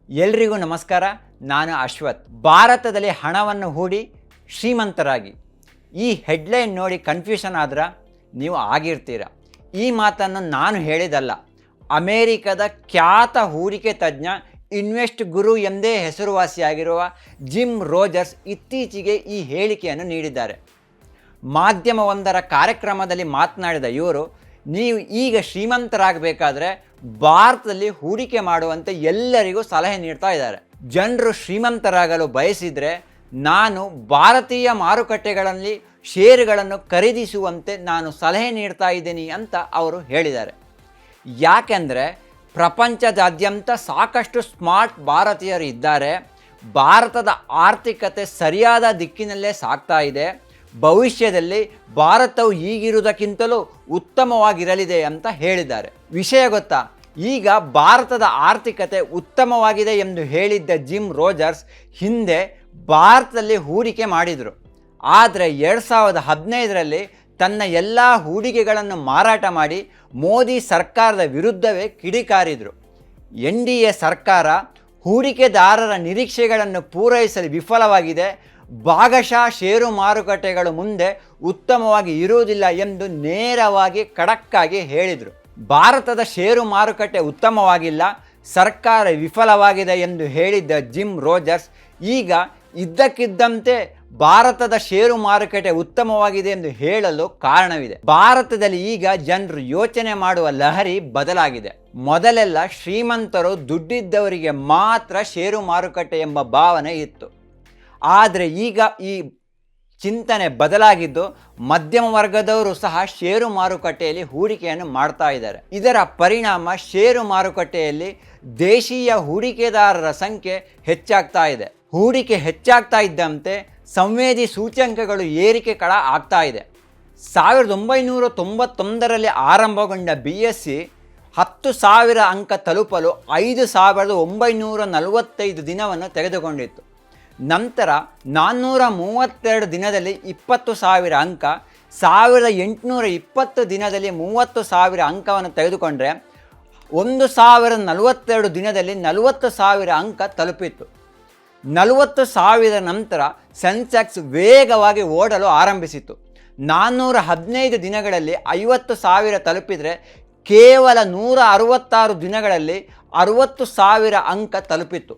ಎಲ್ರಿಗೂ ನಮಸ್ಕಾರ. ನಾನು ಅಶ್ವಥ್. ಭಾರತದಲ್ಲಿ ಹಣವನ್ನು ಹೂಡಿ ಶ್ರೀಮಂತರಾಗಿ. ಈ ಹೆಡ್ಲೈನ್ ನೋಡಿ ಕನ್ಫ್ಯೂಷನ್ ಆದ್ರೆ ನೀವು ಆಗಿರ್ತೀರ. ಈ ಮಾತನ್ನು ನಾನು ಹೇಳಿದಲ್ಲ. ಅಮೇರಿಕದ ಖ್ಯಾತ ಹೂಡಿಕೆ ತಜ್ಞ, ಇನ್ವೆಸ್ಟ್ ಗುರು ಎಂದೇ ಹೆಸರುವಾಸಿಯಾಗಿರುವ ಜಿಮ್ ರೋಜರ್ಸ್ ಇತ್ತೀಚೆಗೆ ಈ ಹೇಳಿಕೆಯನ್ನು ನೀಡಿದ್ದಾರೆ. ಮಾಧ್ಯಮವೊಂದರ ಕಾರ್ಯಕ್ರಮದಲ್ಲಿ ಮಾತನಾಡಿದ ಇವರು, ನೀವು ಈಗ ಶ್ರೀಮಂತರಾಗಬೇಕಾದ್ರೆ ಭಾರತದಲ್ಲಿ ಹೂಡಿಕೆ ಮಾಡುವಂತೆ ಎಲ್ಲರಿಗೂ ಸಲಹೆ ನೀಡ್ತಾ ಇದ್ದಾರೆ. ಜನರು ಶ್ರೀಮಂತರಾಗಲು ಬಯಸಿದರೆ ನಾನು ಭಾರತೀಯ ಮಾರುಕಟ್ಟೆಗಳಲ್ಲಿ ಷೇರುಗಳನ್ನು ಖರೀದಿಸುವಂತೆ ನಾನು ಸಲಹೆ ನೀಡ್ತಾ ಇದ್ದೀನಿ ಅಂತ ಅವರು ಹೇಳಿದ್ದಾರೆ. ಯಾಕೆಂದರೆ ಪ್ರಪಂಚದಾದ್ಯಂತ ಸಾಕಷ್ಟು ಸ್ಮಾರ್ಟ್ ಭಾರತೀಯರು ಇದ್ದಾರೆ. ಭಾರತದ ಆರ್ಥಿಕತೆ ಸರಿಯಾದ ದಿಕ್ಕಿನಲ್ಲೇ ಸಾಗ್ತಾ ಇದೆ. ಭವಿಷ್ಯದಲ್ಲಿ ಭಾರತವು ಈಗಿರುವುದಕ್ಕಿಂತಲೂ ಉತ್ತಮವಾಗಿರಲಿದೆ ಅಂತ ಹೇಳಿದ್ದಾರೆ. ವಿಷಯ ಗೊತ್ತಾ? ಈಗ ಭಾರತದ ಆರ್ಥಿಕತೆ ಉತ್ತಮವಾಗಿದೆ ಎಂದು ಹೇಳಿದ್ದ ಜಿಮ್ ರೋಜರ್ಸ್ ಹಿಂದೆ ಭಾರತದಲ್ಲಿ ಹೂಡಿಕೆ ಮಾಡಿದರು. ಆದರೆ 2015ರಲ್ಲಿ ತನ್ನ ಎಲ್ಲ ಹೂಡಿಕೆಗಳನ್ನು ಮಾರಾಟ ಮಾಡಿ ಮೋದಿ ಸರ್ಕಾರದ ವಿರುದ್ಧವೇ ಕಿಡಿಕಾರಿದರು. NDA ಸರ್ಕಾರ ಹೂಡಿಕೆದಾರರ ನಿರೀಕ್ಷೆಗಳನ್ನು ಪೂರೈಸಲು ವಿಫಲವಾಗಿದೆ. ಭಾಗಶಃ ಷೇರು ಮಾರುಕಟ್ಟೆಗಳು ಮುಂದೆ ಉತ್ತಮವಾಗಿ ಇರುವುದಿಲ್ಲ ಎಂದು ನೇರವಾಗಿ ಖಡಕ್ಕಾಗಿ ಹೇಳಿದರು. ಭಾರತದ ಷೇರು ಮಾರುಕಟ್ಟೆ ಉತ್ತಮವಾಗಿಲ್ಲ, ಸರ್ಕಾರ ವಿಫಲವಾಗಿದೆ ಎಂದು ಹೇಳಿದ್ದ ಜಿಮ್ ರೋಜರ್ಸ್ ಈಗ ಇದ್ದಕ್ಕಿದ್ದಂತೆ ಭಾರತದ ಷೇರು ಮಾರುಕಟ್ಟೆ ಉತ್ತಮವಾಗಿದೆ ಎಂದು ಹೇಳಲು ಕಾರಣವಿದೆ. ಭಾರತದಲ್ಲಿ ಈಗ ಜನರು ಯೋಚನೆ ಮಾಡುವ ಲಹರಿ ಬದಲಾಗಿದೆ. ಮೊದಲೆಲ್ಲ ಶ್ರೀಮಂತರು, ದುಡ್ಡಿದ್ದವರಿಗೆ ಮಾತ್ರ ಷೇರು ಮಾರುಕಟ್ಟೆ ಎಂಬ ಭಾವನೆ ಇತ್ತು. ಆದರೆ ಈಗ ಈ ಚಿಂತನೆ ಬದಲಾಗಿದ್ದು ಮಧ್ಯಮ ವರ್ಗದವರು ಸಹ ಷೇರು ಮಾರುಕಟ್ಟೆಯಲ್ಲಿ ಹೂಡಿಕೆಯನ್ನು ಮಾಡ್ತಾ ಇದ್ದಾರೆ. ಇದರ ಪರಿಣಾಮ ಷೇರು ಮಾರುಕಟ್ಟೆಯಲ್ಲಿ ದೇಶೀಯ ಹೂಡಿಕೆದಾರರ ಸಂಖ್ಯೆ ಹೆಚ್ಚಾಗ್ತಾ ಇದೆ. ಹೂಡಿಕೆ ಹೆಚ್ಚಾಗ್ತಾ ಇದ್ದಂತೆ ಸಂವೇದಿ ಸೂಚ್ಯಂಕಗಳು ಏರಿಕೆ ಆಗ್ತಾ ಇದೆ. 1991ರಲ್ಲಿ ಆರಂಭಗೊಂಡ BSE 10,000 ಅಂಕ ತಲುಪಲು 5,945 ದಿನವನ್ನು ತೆಗೆದುಕೊಂಡಿತ್ತು. ನಂತರ 432 ದಿನದಲ್ಲಿ 20,000 ಅಂಕ, 1,820 ದಿನದಲ್ಲಿ 30,000 ಅಂಕವನ್ನು ತೆಗೆದುಕೊಂಡ್ರೆ 1,042 ದಿನದಲ್ಲಿ 40,000 ಅಂಕ ತಲುಪಿತ್ತು. 40,000 ನಂತರ ಸೆನ್ಸೆಕ್ಸ್ ವೇಗವಾಗಿ ಓಡಲು ಆರಂಭಿಸಿತು. 415 ದಿನಗಳಲ್ಲಿ 50,000 ತಲುಪಿದರೆ ಕೇವಲ 166 ದಿನಗಳಲ್ಲಿ 60,000 ಅಂಕ ತಲುಪಿತ್ತು.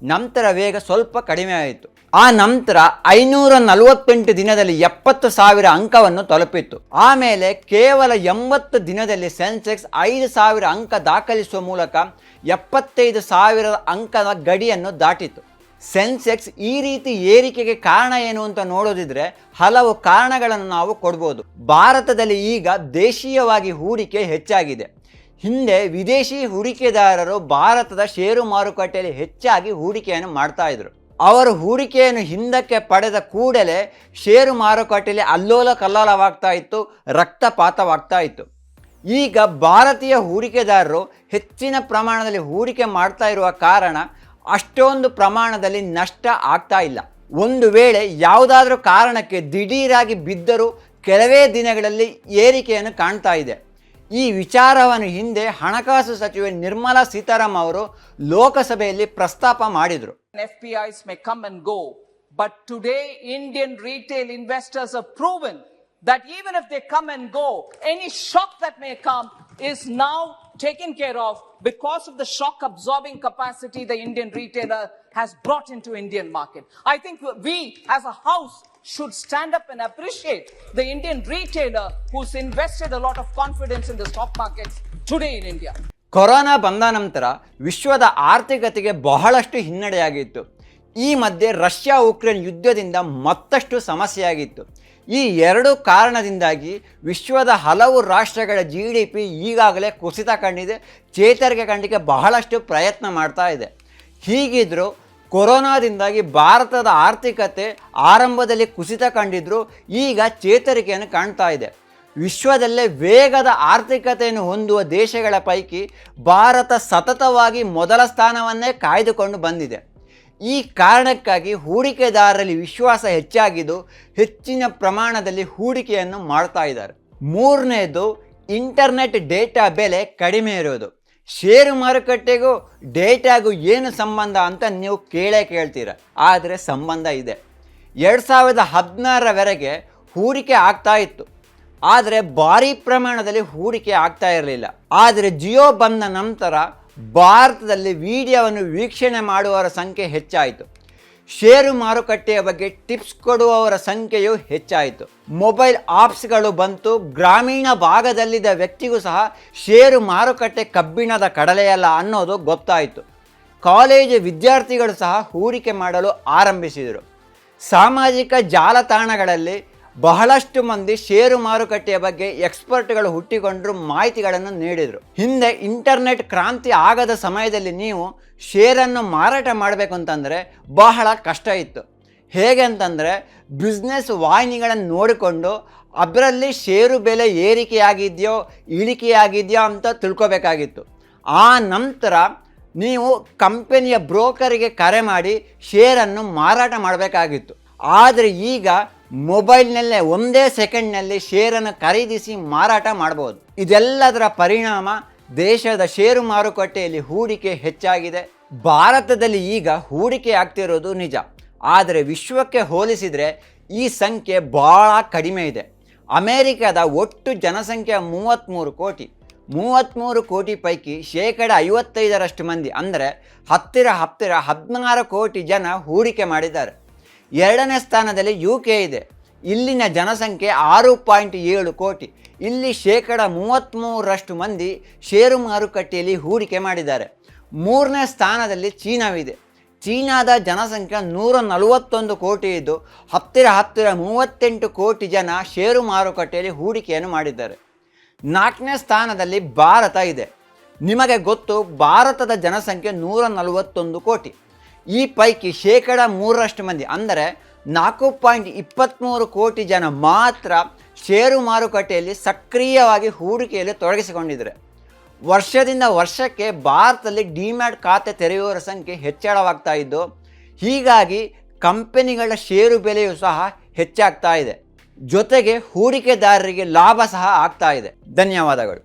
ನಂತರ ವೇಗ ಸ್ವಲ್ಪ ಕಡಿಮೆ ಆಯಿತು. ಆ ನಂತರ 548 ದಿನದಲ್ಲಿ 70,000 ಅಂಕವನ್ನು ತಲುಪಿತ್ತು. ಆಮೇಲೆ ಕೇವಲ 80 ದಿನದಲ್ಲಿ ಸೆನ್ಸೆಕ್ಸ್ 5,000 ಅಂಕ ದಾಖಲಿಸುವ ಮೂಲಕ 75,000 ಅಂಕದ ಗಡಿಯನ್ನು ದಾಟಿತು. ಸೆನ್ಸೆಕ್ಸ್ ಈ ರೀತಿ ಏರಿಕೆಗೆ ಕಾರಣ ಏನು ಅಂತ ನೋಡೋದಿದ್ರೆ ಹಲವು ಕಾರಣಗಳನ್ನು ನಾವು ಕೊಡ್ಬೋದು. ಭಾರತದಲ್ಲಿ ಈಗ ದೇಶೀಯವಾಗಿ ಹೂಡಿಕೆ ಹೆಚ್ಚಾಗಿದೆ. ಹಿಂದೆ ವಿದೇಶಿ ಹೂಡಿಕೆದಾರರು ಭಾರತದ ಷೇರು ಮಾರುಕಟ್ಟೆಯಲ್ಲಿ ಹೆಚ್ಚಾಗಿ ಹೂಡಿಕೆಯನ್ನು ಮಾಡ್ತಾ ಇದ್ರು. ಅವರು ಹೂಡಿಕೆಯನ್ನು ಹಿಂದಕ್ಕೆ ಪಡೆದ ಕೂಡಲೇ ಷೇರು ಮಾರುಕಟ್ಟೆಯಲ್ಲಿ ಅಲ್ಲೋಲ ಕಲ್ಲೋಲವಾಗ್ತಾ ಇತ್ತು, ರಕ್ತಪಾತವಾಗ್ತಾ ಇತ್ತು. ಈಗ ಭಾರತೀಯ ಹೂಡಿಕೆದಾರರು ಹೆಚ್ಚಿನ ಪ್ರಮಾಣದಲ್ಲಿ ಹೂಡಿಕೆ ಮಾಡ್ತಾ ಇರುವ ಕಾರಣ ಅಷ್ಟೊಂದು ಪ್ರಮಾಣದಲ್ಲಿ ನಷ್ಟ ಆಗ್ತಾ ಇಲ್ಲ. ಒಂದು ವೇಳೆ ಯಾವುದಾದ್ರೂ ಕಾರಣಕ್ಕೆ ದಿಢೀರಾಗಿ ಬಿದ್ದರೂ ಕೆಲವೇ ದಿನಗಳಲ್ಲಿ ಏರಿಕೆಯನ್ನು ಕಾಣ್ತಾ ಇದೆ. ಈ ವಿಚಾರವನ್ನು ಹಿಂದೆ ಹಣಕಾಸು ಸಚಿವೆ ನಿರ್ಮಲಾ ಸೀತಾರಾಮನ್ ಅವರು ಲೋಕಸಭೆಯಲ್ಲಿ ಪ್ರಸ್ತಾಪ ಮಾಡಿದರು. FPIs may come and go, but today Indian retail investors have proven that even if they come and go, any shock that may come is now taken care of because of the shock absorbing capacity the Indian retailer has brought into Indian market. I think we as a house should stand up and appreciate the Indian retailer who's invested a lot of confidence in the stock markets today in India. Corona ಬಂದ ನಂತರ ವಿಶ್ವದ ಆರ್ಥಿಕತೆಗೆ ಬಹಳಷ್ಟು ಹಿನ್ನಡೆಯಾಗಿತ್ತು. ಈ ಮಧ್ಯೆ Russia Ukraine ಯುದ್ಧದಿಂದ ಮತ್ತಷ್ಟು ಸಮಸ್ಯೆಯಾಗಿತ್ತು. ಈ ಎರಡು ಕಾರಣದಿಂದಾಗಿ ವಿಶ್ವದ ಹಲವು ರಾಷ್ಟ್ರಗಳ GDP ಈಗಾಗಲೇ ಕುಸಿತ ಕಂಡಿದೆ. ಚೇತರಿಕೆ ಕಂಡಿಗೆ ಬಹಳಷ್ಟು ಪ್ರಯತ್ನ ಮಾಡ್ತಾ ಇದೆ. ಹೀಗಿದ್ದರೂ ಕೊರೋನಾದಿಂದಾಗಿ ಭಾರತದ ಆರ್ಥಿಕತೆ ಆರಂಭದಲ್ಲಿ ಕುಸಿತ ಕಂಡಿದ್ದರೂ ಈಗ ಚೇತರಿಕೆಯನ್ನು ಕಾಣ್ತಾ ಇದೆ. ವಿಶ್ವದಲ್ಲೇ ವೇಗದ ಆರ್ಥಿಕತೆಯನ್ನು ಹೊಂದುವ ದೇಶಗಳ ಪೈಕಿ ಭಾರತ ಸತತವಾಗಿ ಮೊದಲ ಸ್ಥಾನವನ್ನೇ ಕಾಯ್ದುಕೊಂಡು ಬಂದಿದೆ. ಈ ಕಾರಣಕ್ಕಾಗಿ ಹೂಡಿಕೆದಾರರಲ್ಲಿ ವಿಶ್ವಾಸ ಹೆಚ್ಚಾಗಿದ್ದು ಹೆಚ್ಚಿನ ಪ್ರಮಾಣದಲ್ಲಿ ಹೂಡಿಕೆಯನ್ನು ಮಾಡ್ತಾ ಇದ್ದಾರೆ. ಮೂರನೇದು, ಇಂಟರ್ನೆಟ್ ಡೇಟಾ ಬೆಲೆ ಕಡಿಮೆ ಇರೋದು. ಷೇರು ಮಾರುಕಟ್ಟೆಗೂ ಡೇಟಾಗೂ ಏನು ಸಂಬಂಧ ಅಂತ ನೀವು ಕೇಳ್ತೀರ, ಆದರೆ ಸಂಬಂಧ ಇದೆ. 2016ರವರೆಗೆ ಹೂಡಿಕೆ ಆಗ್ತಾ ಇತ್ತು, ಆದರೆ ಭಾರಿ ಪ್ರಮಾಣದಲ್ಲಿ ಹೂಡಿಕೆ ಆಗ್ತಾ ಇರಲಿಲ್ಲ. ಆದರೆ ಜಿಯೋ ಬಂದ ನಂತರ ಭಾರತದಲ್ಲಿ ವಿಡಿಯೋವನ್ನು ವೀಕ್ಷಣೆ ಮಾಡುವವರ ಸಂಖ್ಯೆ ಹೆಚ್ಚಾಯಿತು. ಷೇರು ಮಾರುಕಟ್ಟೆಯ ಬಗ್ಗೆ ಟಿಪ್ಸ್ ಕೊಡುವವರ ಸಂಖ್ಯೆಯು ಹೆಚ್ಚಾಯಿತು. ಮೊಬೈಲ್ ಆಪ್ಸ್ಗಳು ಬಂತು. ಗ್ರಾಮೀಣ ಭಾಗದಲ್ಲಿದ್ದ ವ್ಯಕ್ತಿಗೂ ಸಹ ಷೇರು ಮಾರುಕಟ್ಟೆ ಕಬ್ಬಿಣದ ಕಡಲೆಯಲ್ಲ ಅನ್ನೋದು ಗೊತ್ತಾಯಿತು. ಕಾಲೇಜು ವಿದ್ಯಾರ್ಥಿಗಳು ಸಹ ಹೂಡಿಕೆ ಮಾಡಲು ಆರಂಭಿಸಿದರು. ಸಾಮಾಜಿಕ ಜಾಲತಾಣಗಳಲ್ಲಿ ಬಹಳಷ್ಟು ಮಂದಿ ಷೇರು ಮಾರುಕಟ್ಟೆಯ ಬಗ್ಗೆ ಎಕ್ಸ್ಪರ್ಟ್ಗಳು ಹುಟ್ಟಿಕೊಂಡರು, ಮಾಹಿತಿಗಳನ್ನು ನೀಡಿದರು. ಹಿಂದೆ ಇಂಟರ್ನೆಟ್ ಕ್ರಾಂತಿ ಆಗದ ಸಮಯದಲ್ಲಿ ನೀವು ಷೇರನ್ನು ಮಾರಾಟ ಮಾಡಬೇಕು ಅಂತಂದರೆ ಬಹಳ ಕಷ್ಟ ಇತ್ತು. ಹೇಗೆ ಅಂತಂದರೆ ಬಿಸ್ನೆಸ್ ವಾಹಿನಿಗಳನ್ನು ನೋಡಿಕೊಂಡು ಅದರಲ್ಲಿ ಷೇರು ಬೆಲೆ ಏರಿಕೆಯಾಗಿದೆಯೋ ಇಳಿಕೆಯಾಗಿದೆಯೋ ಅಂತ ತಿಳ್ಕೊಬೇಕಾಗಿತ್ತು. ಆ ನಂತರ ನೀವು ಕಂಪನಿಯ ಬ್ರೋಕರಿಗೆ ಕರೆ ಮಾಡಿ ಷೇರನ್ನು ಮಾರಾಟ ಮಾಡಬೇಕಾಗಿತ್ತು. ಆದರೆ ಈಗ ಮೊಬೈಲ್ನಲ್ಲೇ ಒಂದೇ ಸೆಕೆಂಡ್ನಲ್ಲಿ ಷೇರನ್ನು ಖರೀದಿಸಿ ಮಾರಾಟ ಮಾಡ್ಬೋದು. ಇದೆಲ್ಲದರ ಪರಿಣಾಮ ದೇಶದ ಷೇರು ಮಾರುಕಟ್ಟೆಯಲ್ಲಿ ಹೂಡಿಕೆ ಹೆಚ್ಚಾಗಿದೆ. ಭಾರತದಲ್ಲಿ ಈಗ ಹೂಡಿಕೆ ಆಗ್ತಿರೋದು ನಿಜ, ಆದರೆ ವಿಶ್ವಕ್ಕೆ ಹೋಲಿಸಿದರೆ ಈ ಸಂಖ್ಯೆ ಭಾಳ ಕಡಿಮೆ ಇದೆ. ಅಮೇರಿಕದ ಒಟ್ಟು ಜನಸಂಖ್ಯೆ 33 ಕೋಟಿ. 33 ಕೋಟಿ ಪೈಕಿ 55% ಮಂದಿ ಅಂದರೆ ಹತ್ತಿರ 16 ಕೋಟಿ ಜನ ಹೂಡಿಕೆ ಮಾಡಿದ್ದಾರೆ. ಎರಡನೇ ಸ್ಥಾನದಲ್ಲಿ UK ಇದೆ. ಇಲ್ಲಿನ ಜನಸಂಖ್ಯೆ 6.7 ಕೋಟಿ. ಇಲ್ಲಿ 33% ಮಂದಿ ಷೇರು ಮಾರುಕಟ್ಟೆಯಲ್ಲಿ ಹೂಡಿಕೆ ಮಾಡಿದ್ದಾರೆ. ಮೂರನೇ ಸ್ಥಾನದಲ್ಲಿ ಚೀನಾವಿದೆ. ಚೀನಾದ ಜನಸಂಖ್ಯೆ 141 ಕೋಟಿ ಇದ್ದು ಹತ್ತಿರ 38 ಕೋಟಿ ಜನ ಷೇರು ಮಾರುಕಟ್ಟೆಯಲ್ಲಿ ಹೂಡಿಕೆಯನ್ನು ಮಾಡಿದ್ದಾರೆ. ನಾಲ್ಕನೇ ಸ್ಥಾನದಲ್ಲಿ ಭಾರತ ಇದೆ. ನಿಮಗೆ ಗೊತ್ತು, ಭಾರತದ ಜನಸಂಖ್ಯೆ 141 ಕೋಟಿ. ಈ ಪೈಕಿ 3% ಮಂದಿ ಅಂದರೆ 4.23 ಕೋಟಿ ಜನ ಮಾತ್ರ ಷೇರು ಮಾರುಕಟ್ಟೆಯಲ್ಲಿ ಸಕ್ರಿಯವಾಗಿ ಹೂಡಿಕೆಯಲ್ಲಿ ತೊಡಗಿಸಿಕೊಂಡಿದ್ದಾರೆ. ವರ್ಷದಿಂದ ವರ್ಷಕ್ಕೆ ಭಾರತದಲ್ಲಿ ಡಿಮ್ಯಾಟ್ ಖಾತೆ ತೆರೆಯುವವರ ಸಂಖ್ಯೆ ಹೆಚ್ಚಳವಾಗ್ತಾ ಇದ್ದು, ಹೀಗಾಗಿ ಕಂಪನಿಗಳ ಷೇರು ಬೆಲೆಯೂ ಸಹ ಹೆಚ್ಚಾಗ್ತಾ ಇದೆ. ಜೊತೆಗೆ ಹೂಡಿಕೆದಾರರಿಗೆ ಲಾಭ ಸಹ ಆಗ್ತಾ ಇದೆ. ಧನ್ಯವಾದಗಳು.